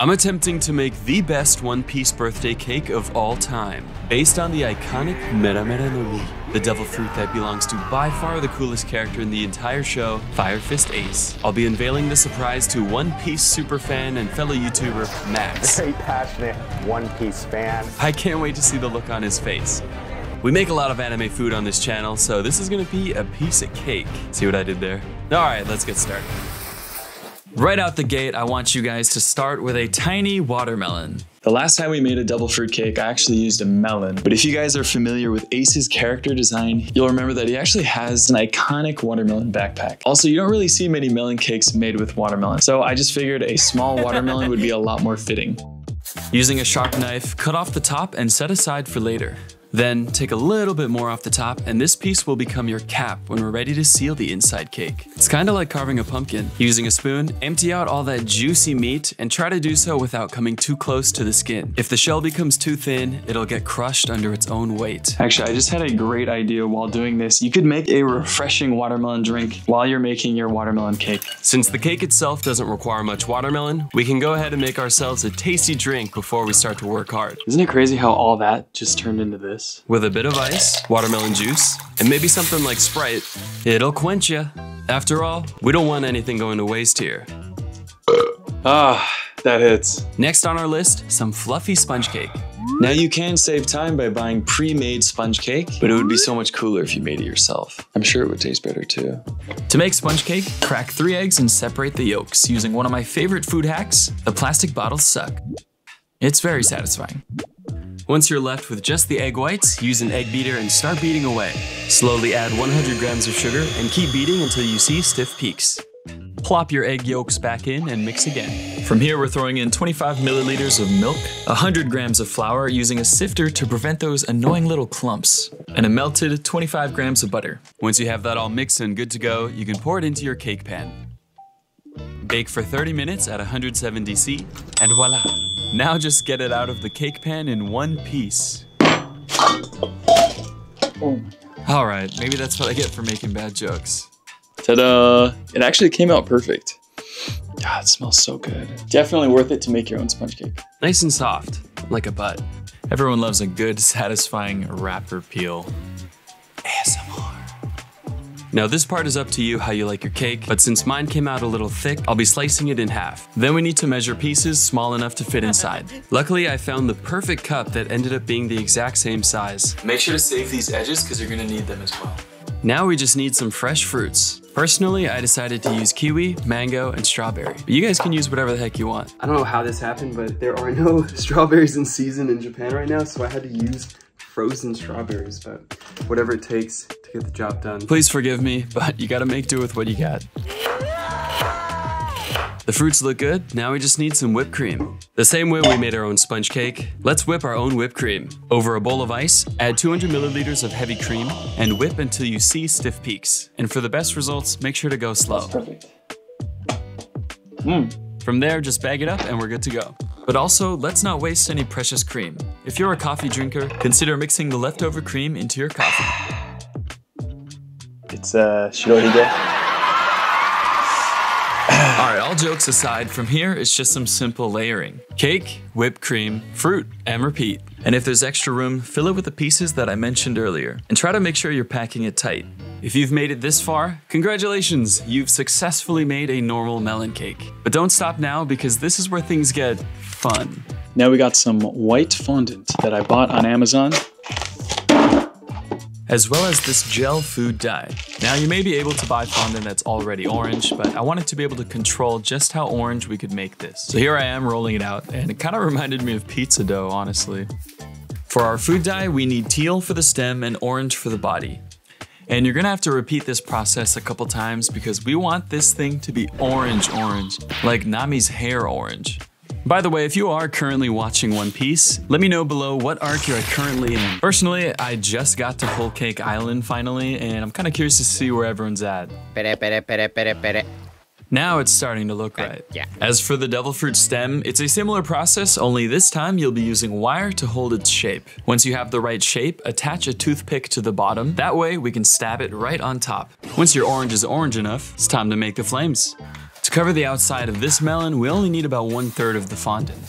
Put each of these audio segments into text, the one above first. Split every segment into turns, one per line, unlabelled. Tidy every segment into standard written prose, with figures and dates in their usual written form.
I'm attempting to make the best One Piece birthday cake of all time, based on the iconic Mera Mera no Mi, the devil fruit that belongs to by far the coolest character in the entire show, Fire Fist Ace. I'll be unveiling the surprise to One Piece superfan and fellow YouTuber, Max.
Very passionate One Piece fan.
I can't wait to see the look on his face. We make a lot of anime food on this channel, so this is gonna be a piece of cake. See what I did there? All right, let's get started. Right out the gate, I want you guys to start with a tiny watermelon.
The last time we made a devil fruit cake, I actually used a melon. But if you guys are familiar with Ace's character design, you'll remember that he actually has an iconic watermelon backpack. Also, you don't really see many melon cakes made with watermelon, so I just figured a small watermelon would be a lot more fitting.
Using a sharp knife, cut off the top and set aside for later. Then take a little bit more off the top and this piece will become your cap when we're ready to seal the inside cake. It's kind of like carving a pumpkin. Using a spoon, empty out all that juicy meat and try to do so without coming too close to the skin. If the shell becomes too thin, it'll get crushed under its own weight.
Actually, I just had a great idea while doing this. You could make a refreshing watermelon drink while you're making your watermelon cake.
Since the cake itself doesn't require much watermelon, we can go ahead and make ourselves a tasty drink before we start to work hard.
Isn't it crazy how all that just turned into this?
With a bit of ice, watermelon juice, and maybe something like Sprite, it'll quench ya. After all, we don't want anything going to waste here.
Ah, that hits.
Next on our list, some fluffy sponge cake.
Now you can save time by buying pre-made sponge cake, but it would be so much cooler if you made it yourself. I'm sure it would taste better too.
To make sponge cake, crack 3 eggs and separate the yolks using one of my favorite food hacks, the plastic bottles suck. It's very satisfying. Once you're left with just the egg whites, use an egg beater and start beating away. Slowly add 100 grams of sugar and keep beating until you see stiff peaks. Plop your egg yolks back in and mix again. From here, we're throwing in 25 milliliters of milk, 100 grams of flour using a sifter to prevent those annoying little clumps, and a melted 25 grams of butter. Once you have that all mixed and good to go, you can pour it into your cake pan. Bake for 30 minutes at 170 C, and voila! Now just get it out of the cake pan in one piece. All right, maybe that's what I get for making bad jokes.
Ta-da! It actually came out perfect. God, it smells so good. Definitely worth it to make your own sponge cake.
Nice and soft, like a butt. Everyone loves a good, satisfying wrapper peel. ASMR. Now this part is up to you how you like your cake, but since mine came out a little thick, I'll be slicing it in half. Then we need to measure pieces small enough to fit inside. Luckily, I found the perfect cup that ended up being the exact same size.
Make sure to save these edges because you're gonna need them as well.
Now we just need some fresh fruits. Personally, I decided to use kiwi, mango, and strawberry. But you guys can use whatever the heck you want.
I don't know how this happened, but there are no strawberries in season in Japan right now, so I had to use frozen strawberries, but whatever it takes to get the job done.
Please forgive me, but you gotta make do with what you got. The fruits look good, now we just need some whipped cream. The same way we made our own sponge cake, let's whip our own whipped cream. Over a bowl of ice, add 200 milliliters of heavy cream, and whip until you see stiff peaks. And for the best results, make sure to go slow.
Perfect.
From there, just bag it up and we're good to go. But also, let's not waste any precious cream. If you're a coffee drinker, consider mixing the leftover cream into your coffee.
It's shirohige.
All right, all jokes aside, from here, it's just some simple layering. Cake, whipped cream, fruit, and repeat. And if there's extra room, fill it with the pieces that I mentioned earlier. And try to make sure you're packing it tight. If you've made it this far, congratulations, you've successfully made a normal melon cake. But don't stop now because this is where things get fun.
Now we got some white fondant that I bought on Amazon,
as well as this gel food dye. Now you may be able to buy fondant that's already orange, but I wanted to be able to control just how orange we could make this. So here I am rolling it out, and it kind of reminded me of pizza dough, honestly. For our food dye, we need teal for the stem and orange for the body. And you're gonna have to repeat this process a couple times because we want this thing to be orange, like Nami's hair orange. By the way, if you are currently watching One Piece, let me know below what arc you're currently in. Personally, I just got to Whole Cake Island finally, and I'm kind of curious to see where everyone's at. Now it's starting to look right.
Yeah.
As for the devil fruit stem, it's a similar process, only this time you'll be using wire to hold its shape. Once you have the right shape, attach a toothpick to the bottom. That way we can stab it right on top. Once your orange is orange enough, it's time to make the flames. To To cover the outside of this melon, we only need about 1/3 of the fondant.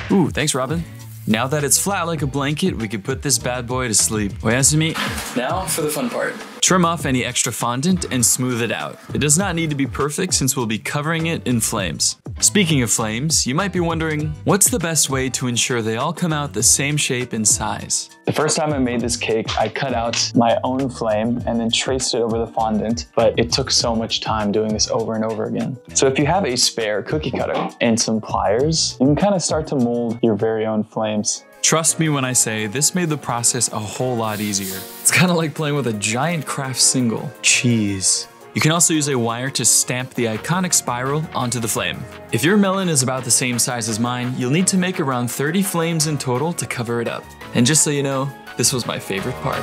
Ooh, thanks, Robin. Now that it's flat like a blanket, we can put this bad boy to sleep. Oyasumi. Now for the fun part. Trim off any extra fondant and smooth it out. It does not need to be perfect since we'll be covering it in flames. Speaking of flames, you might be wondering, what's the best way to ensure they all come out the same shape and size?
The first time I made this cake, I cut out my own flame and then traced it over the fondant, but it took so much time doing this over and over again. So if you have a spare cookie cutter and some pliers, you can kind of start to mold your very own flames.
Trust me when I say this made the process a whole lot easier. It's kind of like playing with a giant craft single. Cheese. You can also use a wire to stamp the iconic spiral onto the flame. If your melon is about the same size as mine, you'll need to make around 30 flames in total to cover it up. And just so you know, this was my favorite part.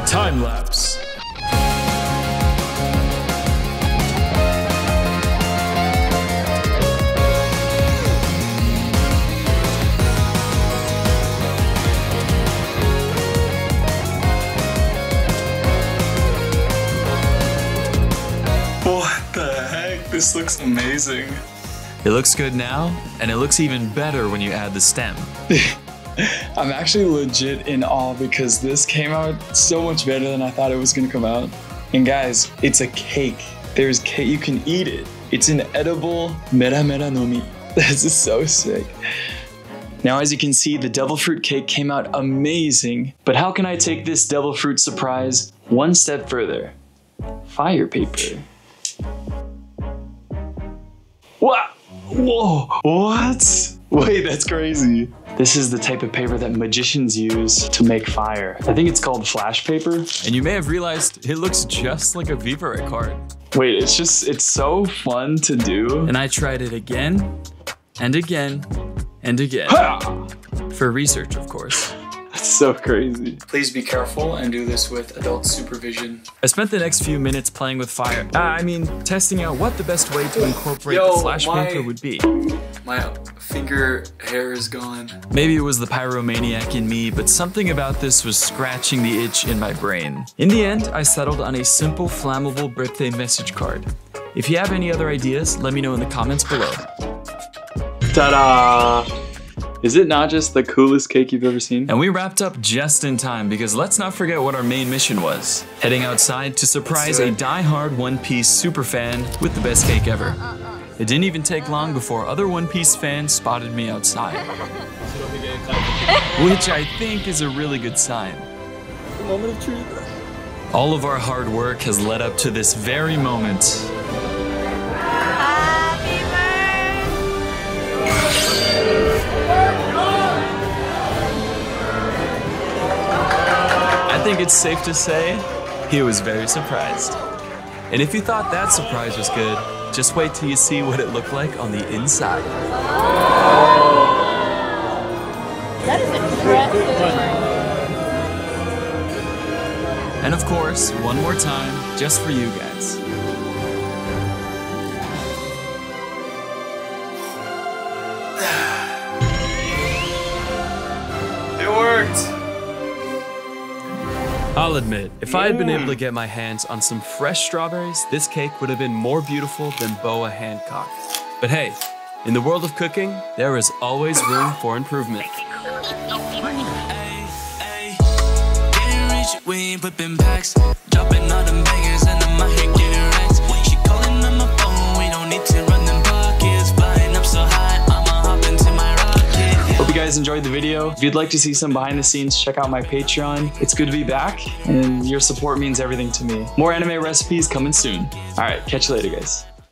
Time lapse.
What the heck? This looks amazing.
It looks good now, and it looks even better when you add the stem.
I'm actually legit in awe because this came out so much better than I thought it was gonna come out. And guys, it's a cake. There's cake, you can eat it. It's an edible mera mera no mi. This is so sick. Now, as you can see, the devil fruit cake came out amazing, but how can I take this devil fruit surprise one step further? Fire paper. What? Whoa, what? Wait, that's crazy. This is the type of paper that magicians use to make fire. I think it's called flash paper.
And you may have realized it looks just like a Vivere card.
Wait, it's so fun to do.
And I tried it again, and again, and again.
Ha!
For research, of course.
That's so crazy.
Please be careful and do this with adult supervision. I spent the next few minutes playing with fire. Testing out what the best way to incorporate the flash paper would be. My finger hair is gone. Maybe it was the pyromaniac in me, but something about this was scratching the itch in my brain. In the end, I settled on a simple flammable birthday message card. If you have any other ideas, let me know in the comments below.
Ta-da! Is it not just the coolest cake you've ever seen?
And we wrapped up just in time because let's not forget what our main mission was. Heading outside to surprise a die-hard One Piece superfan with the best cake ever. It didn't even take long before other One Piece fans spotted me outside. Which I think is a really good sign.
The moment of truth.
All of our hard work has led up to this very moment. I think it's safe to say he was very surprised. And if you thought that surprise was good, just wait till you see what it looked like on the inside.
That is impressive.
And of course, one more time, just for you guys.
It worked!
I'll admit, if I had been able to get my hands on some fresh strawberries, this cake would have been more beautiful than Boa Hancock. But hey, in the world of cooking, there is always room for improvement.
We ain't whipping packs, dropping all them bangers, and I'm out here getting racks. She calling on my phone, we don't need to run them pockets. Flying up so high, I'ma hop into my rocket.
Hope you guys enjoyed the video. If you'd like to see some behind the scenes, check out my Patreon. It's good to be back, and your support means everything to me. More anime recipes coming soon. All right, catch you later, guys.